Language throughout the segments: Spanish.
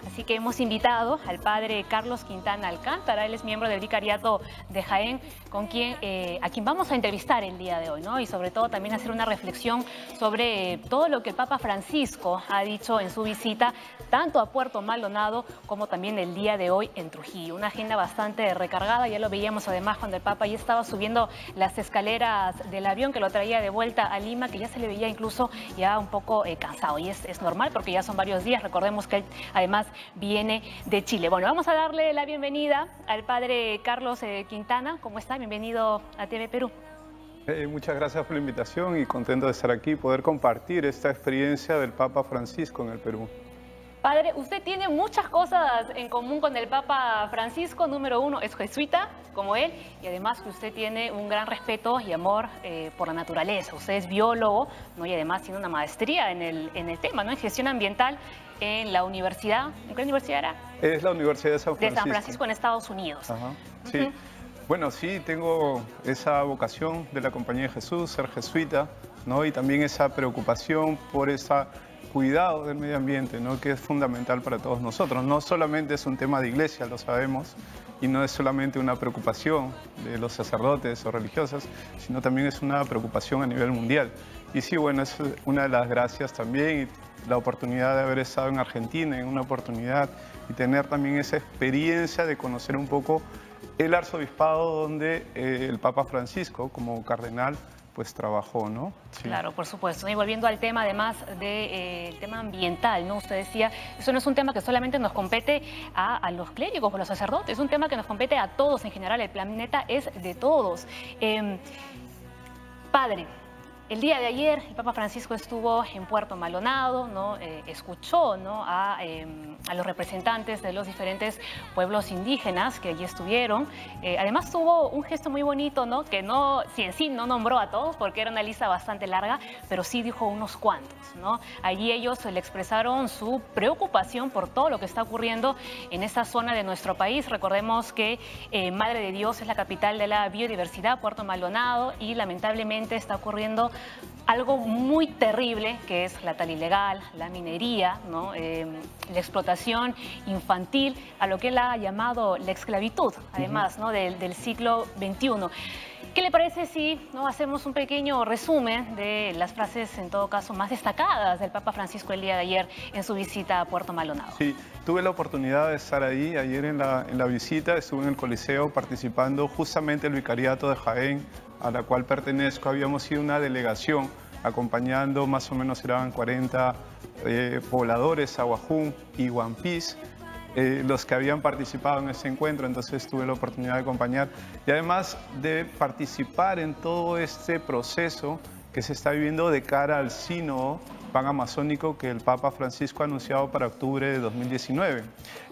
Así que hemos invitado al padre Carlos Quintana Alcántara. Él es miembro del Vicariato de Jaén, a quien vamos a entrevistar el día de hoy, ¿no? Y sobre todo también hacer una reflexión sobre todo lo que el Papa Francisco ha dicho en su visita, tanto a Puerto Maldonado como también el día de hoy en Trujillo. Una agenda bastante recargada, ya lo veíamos además cuando el Papa ya estaba subiendo las escaleras del avión que lo traía de vuelta a Lima, que ya se le veía incluso ya un poco cansado. Y es normal porque ya son varios días. Recordemos que él además viene de Chile. Bueno, vamos a darle la bienvenida al padre Carlos Quintana. ¿Cómo está? Bienvenido a TV Perú. Muchas gracias por la invitación y contento de estar aquí y poder compartir esta experiencia del Papa Francisco en el Perú. Padre, usted tiene muchas cosas en común con el Papa Francisco. Número uno, es jesuita, como él, y además que usted tiene un gran respeto y amor por la naturaleza. Usted es biólogo, ¿no? Y además tiene una maestría en el tema, ¿no? En gestión ambiental en la universidad. ¿En qué universidad era? Es la Universidad de San Francisco. De San Francisco en Estados Unidos. Ajá, sí. Bueno, sí, tengo esa vocación de la Compañía de Jesús, ser jesuita, ¿no? Y también esa preocupación por ese cuidado del medio ambiente, ¿no? Que es fundamental para todos nosotros. No solamente es un tema de iglesia, lo sabemos, y no es solamente una preocupación de los sacerdotes o religiosas, sino también es una preocupación a nivel mundial. Y sí, bueno, es una de las gracias también, y la oportunidad de haber estado en Argentina, en una oportunidad, y tener también esa experiencia de conocer un poco el arzobispado donde el Papa Francisco, como cardenal, pues trabajó, ¿no? Sí. Claro, por supuesto. Y volviendo al tema, además del tema ambiental, ¿no? Usted decía, eso no es un tema que solamente nos compete a los clérigos o los sacerdotes, es un tema que nos compete a todos en general. El planeta es de todos. Padre, el día de ayer el Papa Francisco estuvo en Puerto Maldonado, ¿no? Escuchó, ¿no? a los representantes de los diferentes pueblos indígenas que allí estuvieron. Además tuvo un gesto muy bonito, ¿no? Que en sí no nombró a todos porque era una lista bastante larga, pero sí dijo unos cuantos, ¿no? Allí ellos le expresaron su preocupación por todo lo que está ocurriendo en esta zona de nuestro país. Recordemos que Madre de Dios es la capital de la biodiversidad, Puerto Maldonado, y lamentablemente está ocurriendo algo muy terrible, que es la tala ilegal, la minería, ¿no? La explotación infantil, a lo que él ha llamado la esclavitud, además, ¿no? del siglo XXI. ¿Qué le parece si hacemos un pequeño resumen de las frases, en todo caso, más destacadas del Papa Francisco el día de ayer en su visita a Puerto Maldonado? Sí, tuve la oportunidad de estar ahí ayer en la visita, estuve en el Coliseo participando justamente el Vicariato de Jaén, a la cual pertenezco. Habíamos sido una delegación acompañando, más o menos eran 40 pobladores, Aguajún y Huampís, los que habían participado en ese encuentro. Entonces tuve la oportunidad de acompañar y además de participar en todo este proceso que se está viviendo de cara al sínodo panamazónico que el Papa Francisco ha anunciado para octubre de 2019.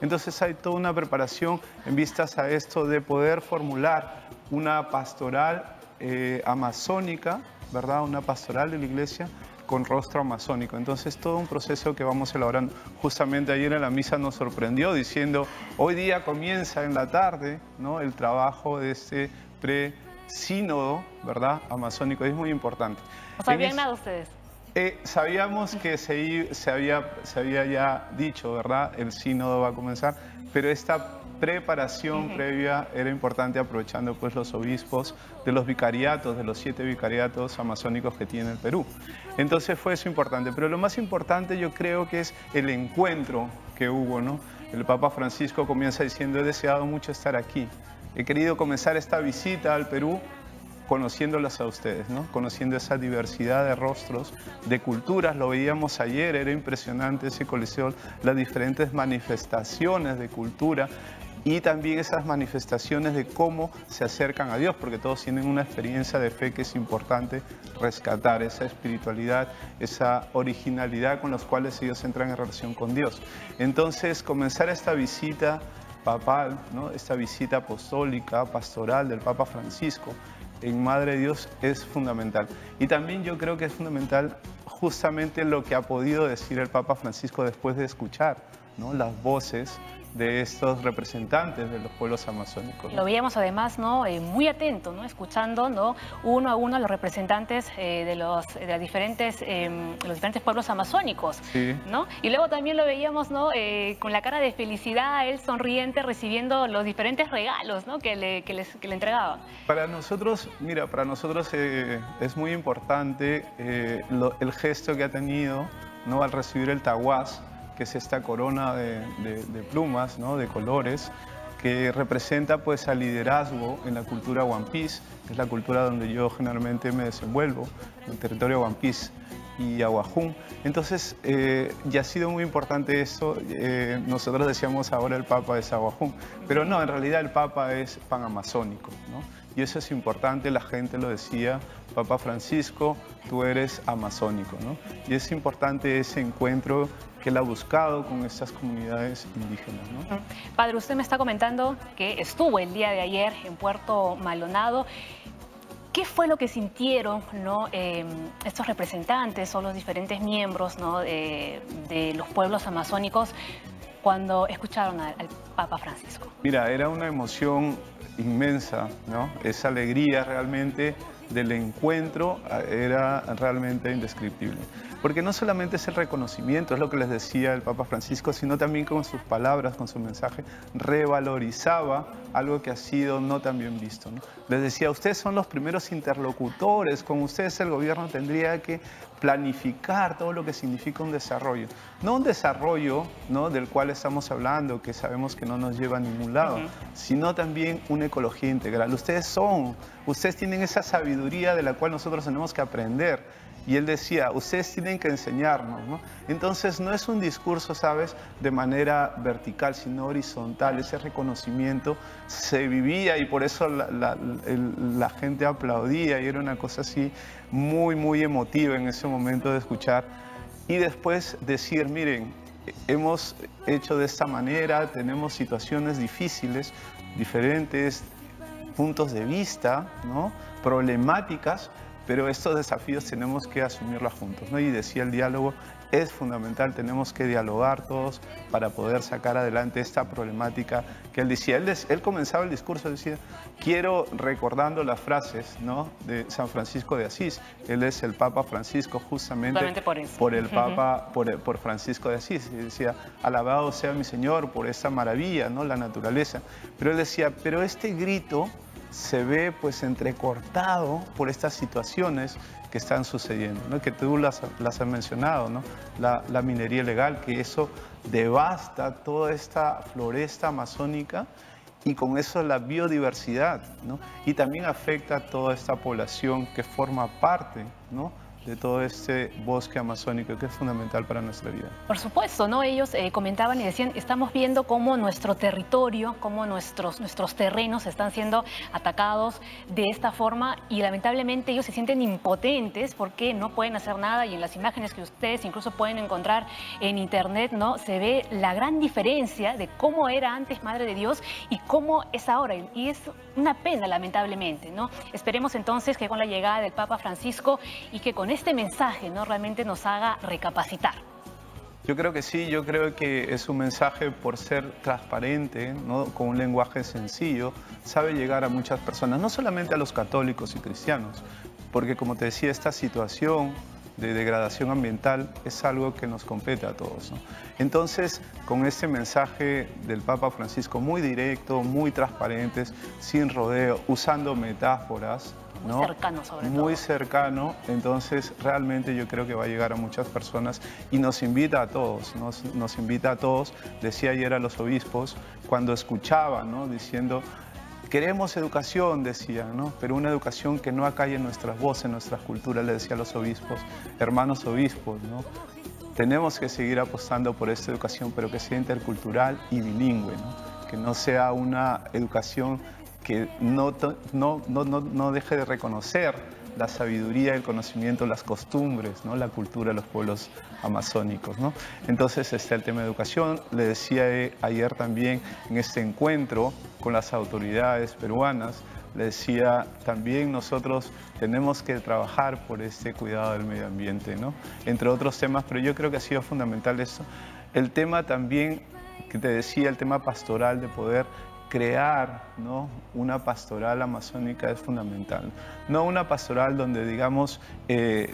Entonces hay toda una preparación en vistas a esto de poder formular una pastoral amazónica, ¿verdad? Una pastoral de la iglesia con rostro amazónico. Entonces todo un proceso que vamos elaborando. Justamente ayer en la misa nos sorprendió diciendo, hoy día comienza en la tarde, ¿no? El trabajo de este pre-sínodo, ¿verdad? Amazónico. Es muy importante. ¿No sabían nada ustedes? Sabíamos que se había ya dicho, ¿verdad? El sínodo va a comenzar, pero esta preparación previa era importante, aprovechando pues los obispos de los vicariatos, de los 7 vicariatos amazónicos que tiene el Perú. Entonces fue eso importante, pero lo más importante yo creo que es el encuentro que hubo, ¿no? El Papa Francisco comienza diciendo, he deseado mucho estar aquí, he querido comenzar esta visita al Perú conociéndolas a ustedes, ¿no? Conociendo esa diversidad de rostros, de culturas. Lo veíamos ayer, era impresionante ese coliseo, las diferentes manifestaciones de cultura y también esas manifestaciones de cómo se acercan a Dios, porque todos tienen una experiencia de fe que es importante rescatar, esa espiritualidad, esa originalidad con los cuales ellos entran en relación con Dios. Entonces, comenzar esta visita papal, ¿no? Esta visita apostólica, pastoral del Papa Francisco en Madre de Dios es fundamental. Y también yo creo que es fundamental justamente lo que ha podido decir el Papa Francisco después de escuchar ¿no? Las voces de estos representantes de los pueblos amazónicos, ¿no? Lo veíamos además, ¿no? Muy atento, ¿no? Escuchando, ¿no? Uno a uno a los representantes de los diferentes pueblos amazónicos, Sí. ¿no? Y luego también lo veíamos, ¿no? Con la cara de felicidad, él sonriente, recibiendo los diferentes regalos, ¿no? que le entregaban. Para nosotros, mira, para nosotros es muy importante el gesto que ha tenido, ¿no? Al recibir el tahuás, que es esta corona de plumas, ¿no? De colores, que representa pues al liderazgo en la cultura Wampis, que es la cultura donde yo generalmente me desenvuelvo, en el territorio Wampis y Aguajún. Entonces, ya ha sido muy importante eso. Nosotros decíamos ahora el Papa es Aguajún, pero no, en realidad el Papa es panamazónico, ¿no? Y eso es importante, la gente lo decía, Papa Francisco, tú eres amazónico, ¿no? Y es importante ese encuentro que él ha buscado con estas comunidades indígenas, ¿no? Padre, usted me está comentando que estuvo el día de ayer en Puerto Maldonado. ¿Qué fue lo que sintieron, ¿no? Estos representantes o los diferentes miembros, ¿no? de los pueblos amazónicos cuando escucharon al Papa Francisco? Mira, era una emoción inmensa, ¿no? Esa alegría realmente del encuentro era realmente indescriptible. Porque no solamente es el reconocimiento, es lo que les decía el Papa Francisco, sino también con sus palabras, con su mensaje, revalorizaba algo que ha sido no tan bien visto, ¿no? Les decía, ustedes son los primeros interlocutores, con ustedes el gobierno tendría que planificar todo lo que significa un desarrollo. No un desarrollo, ¿no? Del cual estamos hablando, que sabemos que no nos lleva a ningún lado, sino también una ecología integral. Ustedes tienen esa sabiduría de la cual nosotros tenemos que aprender. Y él decía, ustedes tienen que enseñarnos, ¿no? Entonces no es un discurso, ¿sabes?, de manera vertical, sino horizontal. Ese reconocimiento se vivía y por eso la gente aplaudía y era una cosa así muy, muy emotiva en ese momento de escuchar. Y después decir, miren, hemos hecho de esta manera, tenemos situaciones difíciles, diferentes puntos de vista, ¿no? Problemáticas, pero estos desafíos tenemos que asumirlos juntos, ¿no? Y decía, el diálogo es fundamental, tenemos que dialogar todos para poder sacar adelante esta problemática que él decía. Él comenzaba el discurso, decía, quiero recordando las frases, ¿no? De San Francisco de Asís. Él es el Papa Francisco justamente por el Papa, por Francisco de Asís. Y decía, alabado sea mi Señor por esa maravilla, ¿no? La naturaleza. Pero él decía, pero este grito se ve pues entrecortado por estas situaciones que están sucediendo, ¿no? Que tú las has mencionado, ¿no? La minería ilegal, que eso devasta toda esta floresta amazónica y con eso la biodiversidad, ¿no? Y también afecta a toda esta población que forma parte, ¿no? de todo este bosque amazónico que es fundamental para nuestra vida. Por supuesto, ¿no? Ellos comentaban y decían, estamos viendo cómo nuestro territorio, cómo nuestros terrenos están siendo atacados de esta forma y lamentablemente ellos se sienten impotentes porque no pueden hacer nada y en las imágenes que ustedes incluso pueden encontrar en internet, ¿no? Se ve la gran diferencia de cómo era antes Madre de Dios y cómo es ahora y es una pena lamentablemente, ¿no? Esperemos entonces que con la llegada del Papa Francisco y que con este mensaje, ¿no? realmente nos haga recapacitar. Yo creo que sí, yo creo que es un mensaje por ser transparente, ¿no? Con un lenguaje sencillo, sabe llegar a muchas personas, no solamente a los católicos y cristianos, porque como te decía, esta situación de degradación ambiental es algo que nos compete a todos, ¿no? Entonces, con este mensaje del Papa Francisco muy directo, muy transparentes, sin rodeo, usando metáforas, ¿no? Muy cercano sobre todo. Muy cercano, entonces realmente yo creo que va a llegar a muchas personas y nos invita a todos, nos invita a todos, decía ayer a los obispos, cuando escuchaban, ¿no? Diciendo, queremos educación, decía, ¿no? Pero una educación que no acalle nuestras voces, nuestras culturas, le decía a los obispos, hermanos obispos, ¿no? Tenemos que seguir apostando por esta educación, pero que sea intercultural y bilingüe, ¿no? Que no sea una educación que no deje de reconocer la sabiduría, el conocimiento, las costumbres, ¿no? La cultura de los pueblos amazónicos, ¿no? Entonces está el tema de educación. Le decía ayer también en este encuentro con las autoridades peruanas, le decía también nosotros tenemos que trabajar por este cuidado del medio ambiente, ¿no? Entre otros temas, pero yo creo que ha sido fundamental esto. El tema también, que te decía, el tema pastoral de poder crear, ¿no?, una pastoral amazónica es fundamental. No una pastoral donde, digamos,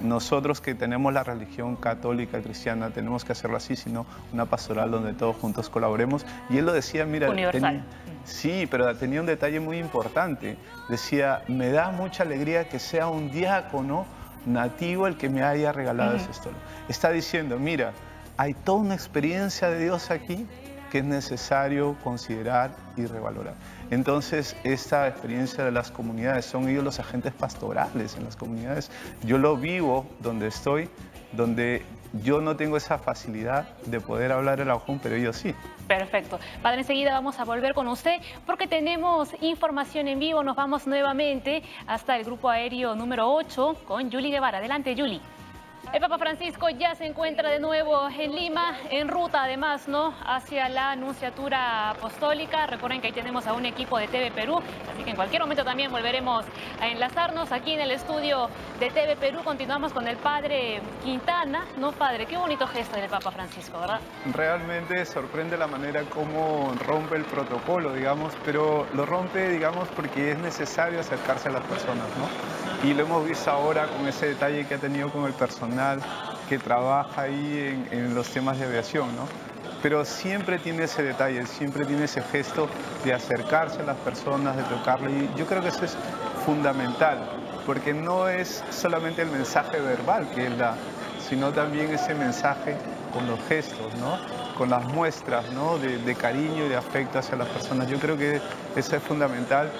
nosotros que tenemos la religión católica, cristiana, tenemos que hacerlo así, sino una pastoral donde todos juntos colaboremos. Y él lo decía, mira, Universal. sí, pero tenía un detalle muy importante. Decía, me da mucha alegría que sea un diácono nativo el que me haya regalado ese estolo. Está diciendo, mira, hay toda una experiencia de Dios aquí que es necesario considerar y revalorar. Entonces, esta experiencia de las comunidades, son ellos los agentes pastorales en las comunidades. Yo lo vivo donde estoy, donde yo no tengo esa facilidad de poder hablar el ajún, pero ellos sí. Perfecto. Padre, enseguida vamos a volver con usted porque tenemos información en vivo. Nos vamos nuevamente hasta el grupo aéreo número 8 con Yuli Guevara. Adelante, Yuli. El Papa Francisco ya se encuentra de nuevo en Lima, en ruta además, ¿no?, hacia la Nunciatura Apostólica. Recuerden que ahí tenemos a un equipo de TV Perú, así que en cualquier momento también volveremos a enlazarnos aquí en el estudio de TV Perú. Continuamos con el Padre Quintana, ¿no, Padre? Qué bonito gesto del Papa Francisco, ¿verdad? Realmente sorprende la manera como rompe el protocolo, digamos, pero lo rompe, digamos, porque es necesario acercarse a las personas, ¿no? Y lo hemos visto ahora con ese detalle que ha tenido con el personal que trabaja ahí en los temas de aviación, ¿no? Pero siempre tiene ese detalle, siempre tiene ese gesto de acercarse a las personas, de tocarle. Y yo creo que eso es fundamental, porque no es solamente el mensaje verbal que él da, sino también ese mensaje con los gestos, ¿no?, con las muestras, ¿no?, de cariño y de afecto hacia las personas. Yo creo que eso es fundamental.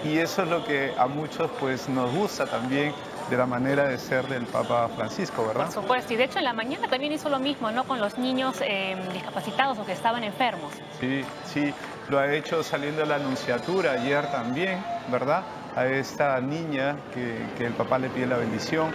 Y eso es lo que a muchos pues nos gusta también de la manera de ser del Papa Francisco, ¿verdad? Por supuesto, y de hecho en la mañana también hizo lo mismo, ¿no?, con los niños discapacitados o que estaban enfermos. Sí, sí, lo ha hecho saliendo de la Nunciatura ayer también, ¿verdad? A esta niña que el Papa le pide la bendición.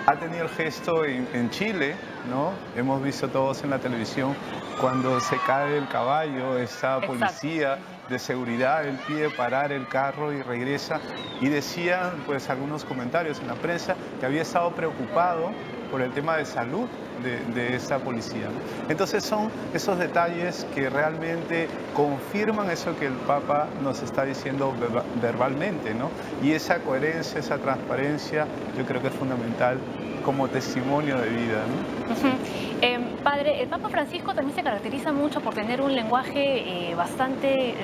Ha tenido el gesto en Chile, ¿no? Hemos visto todos en la televisión cuando se cae del caballo, esta policía de seguridad, él pide parar el carro y regresa. Y decían pues algunos comentarios en la prensa que había estado preocupado por el tema de salud de esta policía, ¿no? Entonces son esos detalles que realmente confirman eso que el Papa nos está diciendo verbalmente, ¿no? Y esa coherencia, esa transparencia, yo creo que es fundamental como testimonio de vida, ¿no? Padre, el Papa Francisco también se caracteriza mucho por tener un lenguaje bastante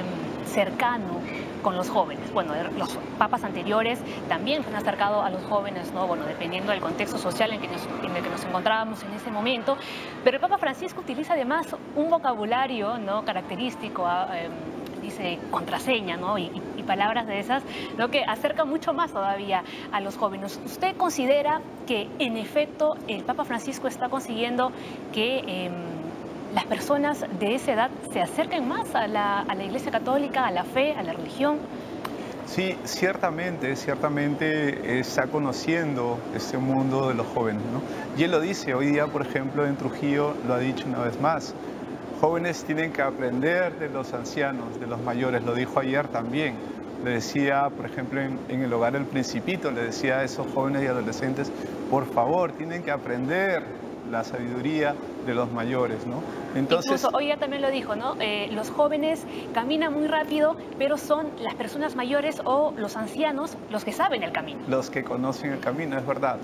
cercano con los jóvenes. Bueno, los papas anteriores también se han acercado a los jóvenes, ¿no?, bueno, dependiendo del contexto social en el que nos encontrábamos en ese momento. Pero el Papa Francisco utiliza además un vocabulario, ¿no?, característico, dice contraseña, ¿no?, y palabras de esas, ¿no?, que acerca mucho más todavía a los jóvenes. ¿Usted considera que en efecto el Papa Francisco está consiguiendo que las personas de esa edad se acerquen más a la Iglesia Católica, a la fe, a la religión? Sí, ciertamente está conociendo este mundo de los jóvenes, ¿no? Y él lo dice, hoy día, por ejemplo, en Trujillo lo ha dicho una vez más, jóvenes tienen que aprender de los ancianos, de los mayores, lo dijo ayer también. Le decía, por ejemplo, en el Hogar El Principito, le decía a esos jóvenes y adolescentes, por favor, tienen que aprender la sabiduría de los mayores, ¿no? Entonces, incluso hoy ya también lo dijo, ¿no? Los jóvenes caminan muy rápido, pero son las personas mayores o los ancianos los que saben el camino. Los que conocen el camino, es verdad.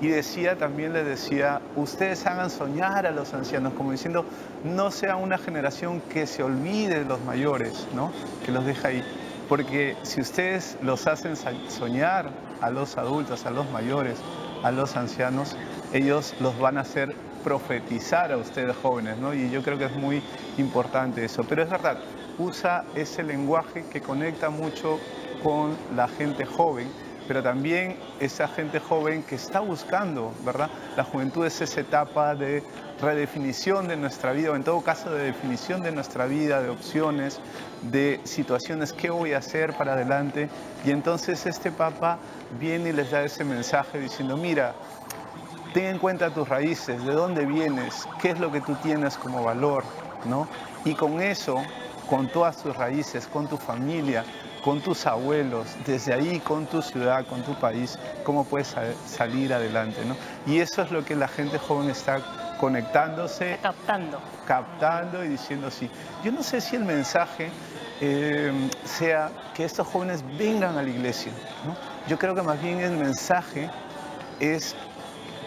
Y decía, también les decía, ustedes hagan soñar a los ancianos, como diciendo, no sea una generación que se olvide de los mayores, ¿no?, que los deja ahí. Porque si ustedes los hacen soñar a los adultos, a los mayores, a los ancianos, ellos los van a hacer profetizar a ustedes jóvenes, ¿no? Y yo creo que es muy importante eso. Pero es verdad, usa ese lenguaje que conecta mucho con la gente joven, pero también esa gente joven que está buscando, ¿verdad? La juventud es esa etapa de redefinición de nuestra vida, o en todo caso de definición de nuestra vida, de opciones, de situaciones, ¿qué voy a hacer para adelante? Y entonces este Papa viene y les da ese mensaje diciendo, mira, ten en cuenta tus raíces, de dónde vienes, qué es lo que tú tienes como valor, ¿no? Y con eso, con todas tus raíces, con tu familia, con tus abuelos, desde ahí, con tu ciudad, con tu país, cómo puedes salir adelante, ¿no? Y eso es lo que la gente joven está conectándose, captando y diciendo sí. Yo no sé si el mensaje sea que estos jóvenes vengan a la iglesia, ¿no? Yo creo que más bien el mensaje es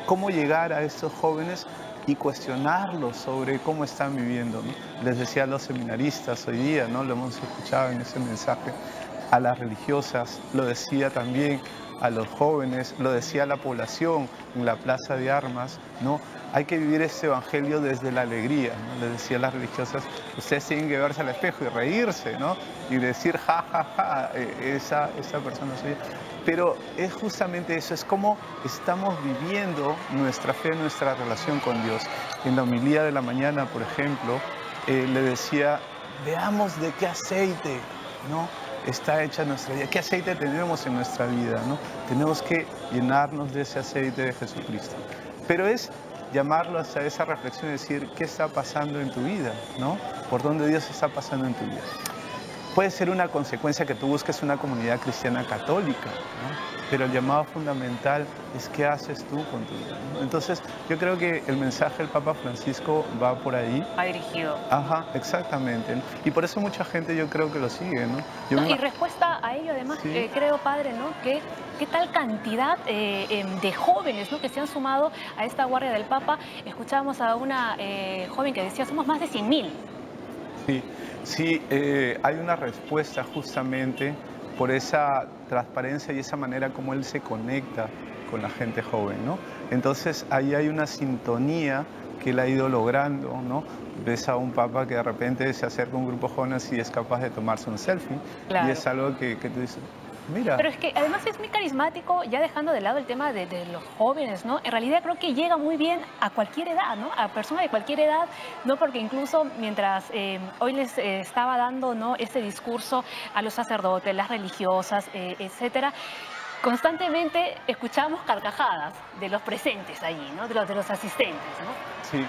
cómo llegar a estos jóvenes y cuestionarlos sobre cómo están viviendo, ¿no? Les decía a los seminaristas hoy día, ¿no? Lo hemos escuchado en ese mensaje, a las religiosas, lo decía también a los jóvenes, lo decía a la población en la Plaza de Armas, ¿no? Hay que vivir este evangelio desde la alegría, ¿no? Les decía a las religiosas, ustedes tienen que verse al espejo y reírse, ¿no? Y decir, ja, ja, ja, esa persona soy yo. Pero es justamente eso, es como estamos viviendo nuestra fe, nuestra relación con Dios. En la homilía de la mañana, por ejemplo, le decía, veamos de qué aceite, ¿no? Está hecha nuestra vida, qué aceite tenemos en nuestra vida, ¿no? Tenemos que llenarnos de ese aceite de Jesucristo. Pero es llamarlos a esa reflexión y decir, ¿qué está pasando en tu vida, ¿no? ¿Por dónde Dios está pasando en tu vida? Puede ser una consecuencia que tú busques una comunidad cristiana católica, ¿no? Pero el llamado fundamental es qué haces tú con tu vida, ¿no? Entonces, yo creo que el mensaje del Papa Francisco va por ahí. Va dirigido. Ajá, exactamente, ¿no? Y por eso mucha gente yo creo que lo sigue, ¿no? Y respuesta a ello, además, sí. Creo, padre, ¿no? ¿Qué tal cantidad de jóvenes, ¿no? Que se han sumado a esta guardia del Papa? Escuchábamos a una joven que decía, somos más de 100.000. Sí, hay una respuesta justamente por esa transparencia y esa manera como él se conecta con la gente joven, ¿no? Entonces ahí hay una sintonía que él ha ido logrando, ¿no? Ves a un papa que de repente se acerca a un grupo joven y es capaz de tomarse un selfie. Claro. Y es algo que tú dices, mira. Pero es que además es muy carismático, ya dejando de lado el tema de los jóvenes, ¿no? En realidad creo que llega muy bien a cualquier edad, ¿no? A personas de cualquier edad, ¿no? Porque incluso mientras hoy les estaba dando, ¿no? Este discurso a los sacerdotes, las religiosas, etcétera, constantemente escuchamos carcajadas de los presentes allí, ¿no? De los asistentes, ¿no?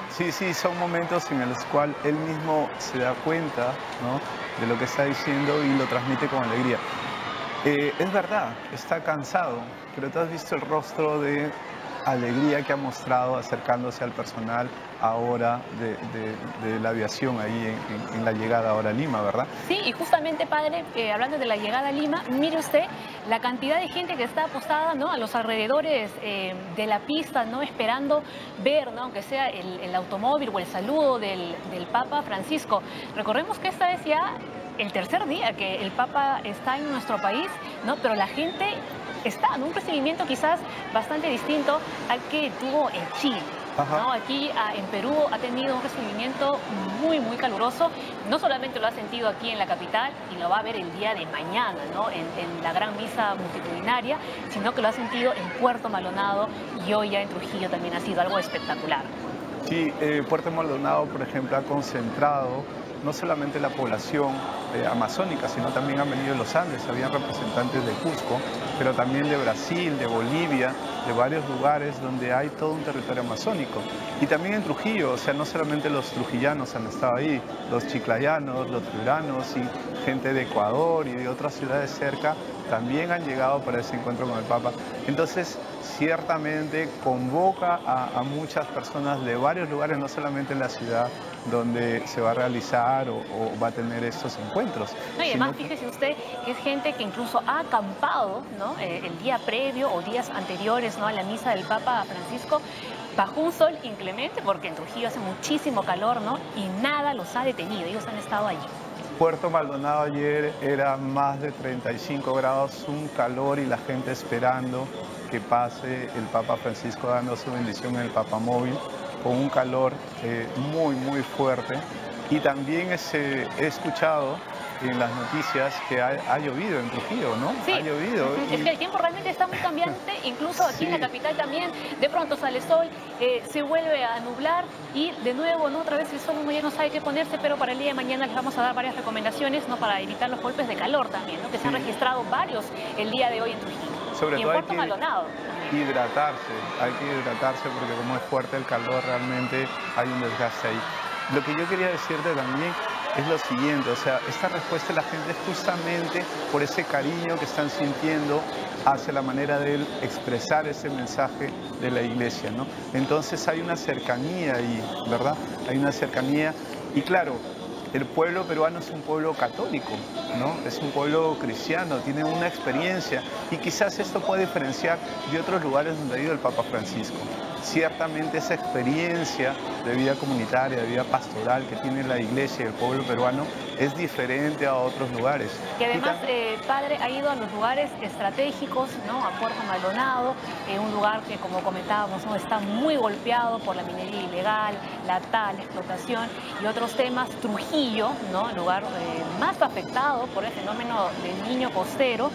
Sí, son momentos en los cuales él mismo se da cuenta, ¿no? De lo que está diciendo y lo transmite con alegría. Es verdad, está cansado, pero tú has visto el rostro de alegría que ha mostrado acercándose al personal ahora de la aviación ahí en la llegada ahora a Lima, ¿verdad? Sí, y justamente, padre, hablando de la llegada a Lima, mire usted la cantidad de gente que está apostada, ¿no? A los alrededores de la pista, ¿no? Esperando ver, ¿no? Aunque sea el automóvil o el saludo del Papa Francisco. Recordemos que esta es ya el tercer día que el Papa está en nuestro país, ¿no? Pero la gente está en un recibimiento quizás bastante distinto al que tuvo en Chile, ¿no? Aquí en Perú ha tenido un recibimiento muy, muy caluroso. No solamente lo ha sentido aquí en la capital y lo va a ver el día de mañana, ¿no? En la gran misa multitudinaria, sino que lo ha sentido en Puerto Maldonado y hoy ya en Trujillo también ha sido algo espectacular. Sí, Puerto Maldonado, por ejemplo, ha concentrado no solamente la población amazónica, sino también han venido de los Andes, habían representantes de Cusco, pero también de Brasil, de Bolivia, de varios lugares donde hay todo un territorio amazónico. Y también en Trujillo, o sea, no solamente los trujillanos han estado ahí, los chiclayanos, los piuranos y gente de Ecuador y de otras ciudades cerca también han llegado para ese encuentro con el Papa. Entonces, ciertamente convoca a muchas personas de varios lugares, no solamente en la ciudad donde se va a realizar o va a tener estos encuentros. No, y además, fíjese usted que es gente que incluso ha acampado, ¿no? El día previo o días anteriores, ¿no? A la misa del Papa Francisco, bajo un sol inclemente, porque en Trujillo hace muchísimo calor, ¿no? Y nada los ha detenido, ellos han estado allí. Puerto Maldonado ayer era más de 35 grados, un calor y la gente esperando que pase el Papa Francisco dando su bendición en el Papamóvil, con un calor muy, muy fuerte. Y también he escuchado en las noticias que ha llovido en Trujillo, ¿no? Sí. Ha llovido. Es que el tiempo realmente está muy cambiante, incluso aquí en la capital también, de pronto sale sol, se vuelve a nublar y de nuevo, ¿no? Otra vez el sol, uno ya no sabe qué ponerse, pero para el día de mañana les vamos a dar varias recomendaciones, ¿no? Para evitar los golpes de calor también, ¿no? Que se han registrado varios el día de hoy en Trujillo. Sobre y todo en Puerto Maldonado. Hay que hidratarse porque como es fuerte el calor realmente hay un desgaste ahí. Lo que yo quería decirte también es lo siguiente, o sea, esta respuesta de la gente es justamente por ese cariño que están sintiendo hacia la manera de él expresar ese mensaje de la iglesia, ¿no? Entonces hay una cercanía ahí, ¿verdad? Hay una cercanía y claro, el pueblo peruano es un pueblo católico, ¿no? Es un pueblo cristiano, tiene una experiencia y quizás esto puede diferenciar de otros lugares donde ha ido el Papa Francisco. Ciertamente esa experiencia de vida comunitaria, de vida pastoral que tiene la iglesia y el pueblo peruano es diferente a otros lugares. Y además, padre, ha ido a los lugares estratégicos, ¿no? A Puerto Maldonado, un lugar que, como comentábamos, ¿no? Está muy golpeado por la minería ilegal, la tal, la explotación y otros temas. Trujillo, ¿no? El lugar más afectado por el fenómeno del Niño costero.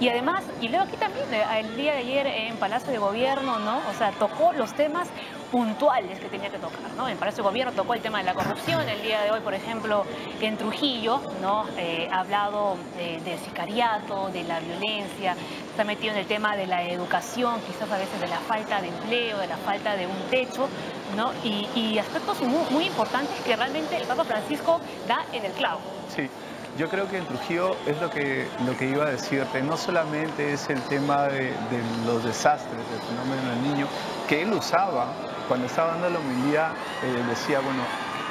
Y además, y luego aquí también, el día de ayer en Palacio de Gobierno, ¿no? O sea, tocó los temas puntuales que tenía que tocar, ¿no? En Palacio de Gobierno tocó el tema de la corrupción. El día de hoy, por ejemplo, en Trujillo, ¿no? Ha hablado del sicariato, de la violencia, está metido en el tema de la educación, quizás a veces de la falta de empleo, de la falta de un techo, ¿no? Y aspectos muy, muy importantes que realmente el Papa Francisco da en el clavo. Sí. Yo creo que en Trujillo es lo que iba a decirte, no solamente es el tema de los desastres, del fenómeno del Niño, que él usaba cuando estaba dando la homilía, decía, bueno,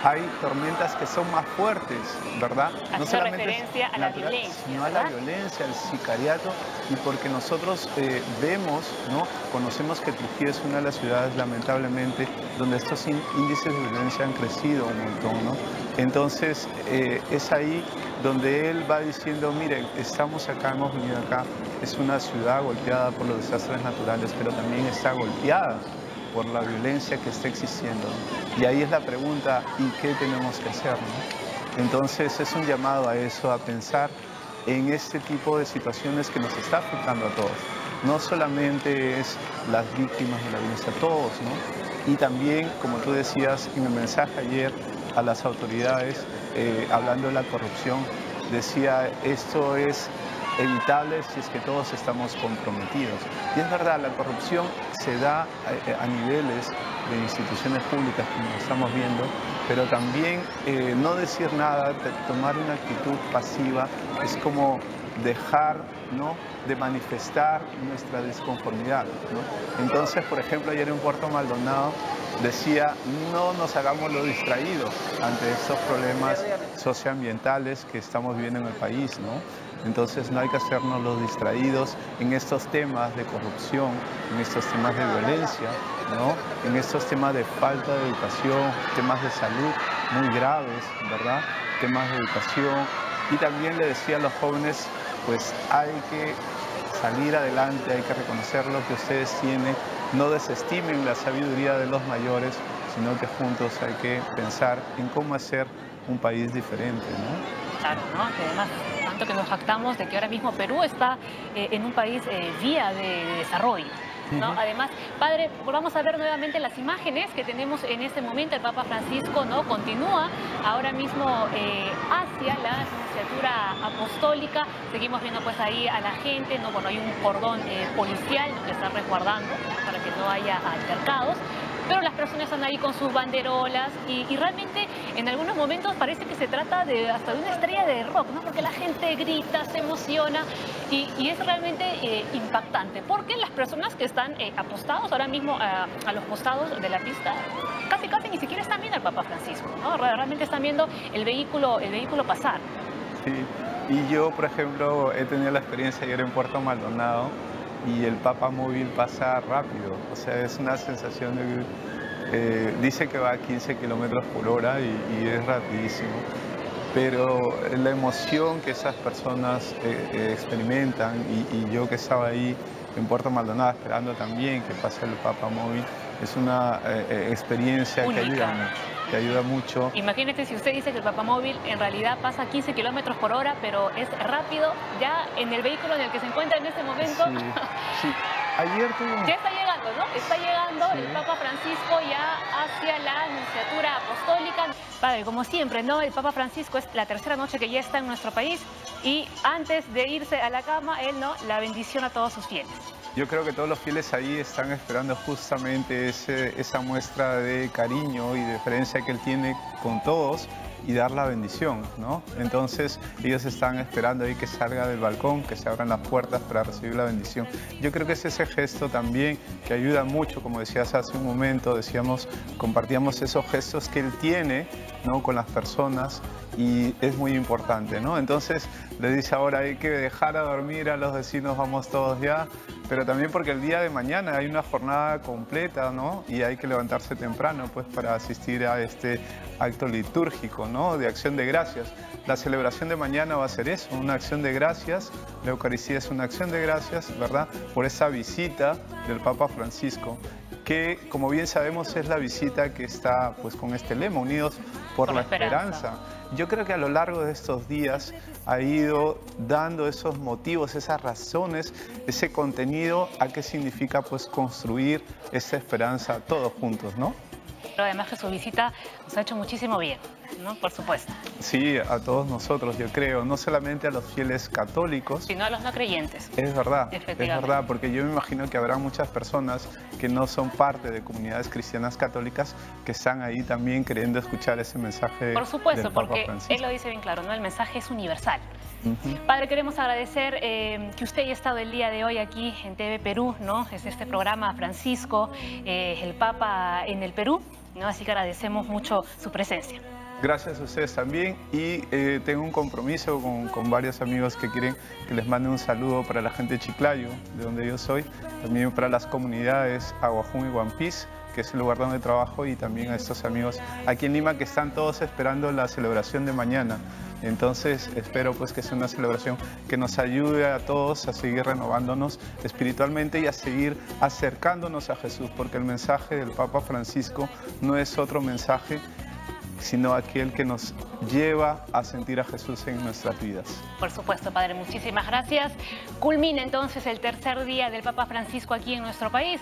hay tormentas que son más fuertes, ¿verdad? No solamente referencia a la violencia, sino a la violencia, al sicariato, y porque nosotros vemos, ¿no? Conocemos que Trujillo es una de las ciudades, lamentablemente, donde estos índices de violencia han crecido un montón, ¿no? Entonces, es ahí donde él va diciendo, miren, estamos acá, hemos venido acá, es una ciudad golpeada por los desastres naturales, pero también está golpeada por la violencia que está existiendo. Y ahí es la pregunta, ¿y qué tenemos que hacer, ¿no? Entonces es un llamado a eso, a pensar en este tipo de situaciones que nos está afectando a todos. No solamente es las víctimas de la violencia, todos, ¿no? Y también, como tú decías en el mensaje ayer a las autoridades, hablando de la corrupción, decía, esto es evitable si es que todos estamos comprometidos. Y es verdad, la corrupción se da a niveles de instituciones públicas, como estamos viendo, pero también no decir nada, tomar una actitud pasiva, es como dejar, ¿no?, de manifestar nuestra desconformidad, ¿no? Entonces, por ejemplo, ayer en Puerto Maldonado decía, no nos hagamos los distraídos ante estos problemas socioambientales que estamos viviendo en el país, ¿no? Entonces no hay que hacernos los distraídos en estos temas de corrupción, en estos temas de violencia, ¿no? En estos temas de falta de educación, temas de salud muy graves, ¿verdad? Temas de educación. Y también le decía a los jóvenes, pues hay que salir adelante, hay que reconocer lo que ustedes tienen, no desestimen la sabiduría de los mayores, sino que juntos hay que pensar en cómo hacer un país diferente, ¿no? Claro, ¿no? Que además, tanto que nos jactamos de que ahora mismo Perú está en un país vía de desarrollo, ¿no? Además, padre, vamos a ver nuevamente las imágenes que tenemos en este momento. El Papa Francisco, ¿no?, continúa ahora mismo hacia la Nunciatura Apostólica. Seguimos viendo pues ahí a la gente, ¿no? Bueno, hay un cordón policial que está resguardando para que no haya altercados. Pero las personas están ahí con sus banderolas y realmente en algunos momentos parece que se trata de hasta de una estrella de rock, ¿no? Porque la gente grita, se emociona y es realmente impactante. Porque las personas que están apostados ahora mismo a los costados de la pista casi ni siquiera están viendo al Papa Francisco, ¿no? Realmente están viendo el vehículo pasar. Sí, y yo, por ejemplo, he tenido la experiencia ayer en Puerto Maldonado y el Papa móvil pasa rápido, o sea, es una sensación de dice que va a 15 kilómetros por hora y es rapidísimo, pero la emoción que esas personas experimentan y yo que estaba ahí en Puerto Maldonado esperando también que pase el Papa móvil, es una experiencia única, que ayuda mucho. Imagínate si usted dice que el Papamóvil en realidad pasa 15 kilómetros por hora, pero es rápido ya en el vehículo en el que se encuentra en este momento. Sí, sí. Ayer tuvo... Ya está llegando, ¿no? Está llegando el Papa Francisco ya hacia la Nunciatura Apostólica. Padre, como siempre, ¿no? El Papa Francisco es la tercera noche que ya está en nuestro país y antes de irse a la cama, él, ¿no?, la bendición a todos sus fieles. Yo creo que todos los fieles ahí están esperando justamente esa muestra de cariño y deferencia que él tiene con todos y dar la bendición, ¿no? Entonces ellos están esperando ahí que salga del balcón, que se abran las puertas para recibir la bendición. Yo creo que es ese gesto también que ayuda mucho, como decías hace un momento, compartíamos esos gestos que él tiene, ¿no?, con las personas, y es muy importante, ¿no? Entonces le dice ahora hay que dejar a dormir a los vecinos, vamos todos ya, pero también porque el día de mañana hay una jornada completa, ¿no? Y hay que levantarse temprano, pues, para asistir a este acto litúrgico, ¿no?, de acción de gracias. La celebración de mañana va a ser eso, una acción de gracias. La Eucaristía es una acción de gracias, ¿verdad?, por esa visita del Papa Francisco, que, como bien sabemos, es la visita que está, pues, con este lema, unidos por la esperanza. Yo creo que a lo largo de estos días ha ido dando esos motivos, esas razones, ese contenido a qué significa, pues, construir esa esperanza todos juntos, ¿no? Pero además que su visita nos ha hecho muchísimo bien, ¿no? Por supuesto. Sí, a todos nosotros, yo creo, no solamente a los fieles católicos, sino a los no creyentes. Es verdad, porque yo me imagino que habrá muchas personas que no son parte de comunidades cristianas católicas que están ahí también queriendo escuchar ese mensaje. Por supuesto, del Papa porque Francisco. él lo dice bien claro, ¿no? El mensaje es universal. Padre, queremos agradecer que usted haya estado el día de hoy aquí en TV Perú, ¿no? Es este programa Francisco, el Papa en el Perú, ¿no? Así que agradecemos mucho su presencia. Gracias a ustedes también, y tengo un compromiso con varios amigos que quieren que les mande un saludo para la gente de Chiclayo, de donde yo soy, también para las comunidades Aguajún y Guampís, que es el lugar donde trabajo, y también a estos amigos aquí en Lima que están todos esperando la celebración de mañana. Entonces espero, pues, que sea una celebración que nos ayude a todos a seguir renovándonos espiritualmente y a seguir acercándonos a Jesús, porque el mensaje del Papa Francisco no es otro mensaje sino aquel que nos lleva a sentir a Jesús en nuestras vidas. Por supuesto, Padre, muchísimas gracias. Culmina entonces el tercer día del Papa Francisco aquí en nuestro país.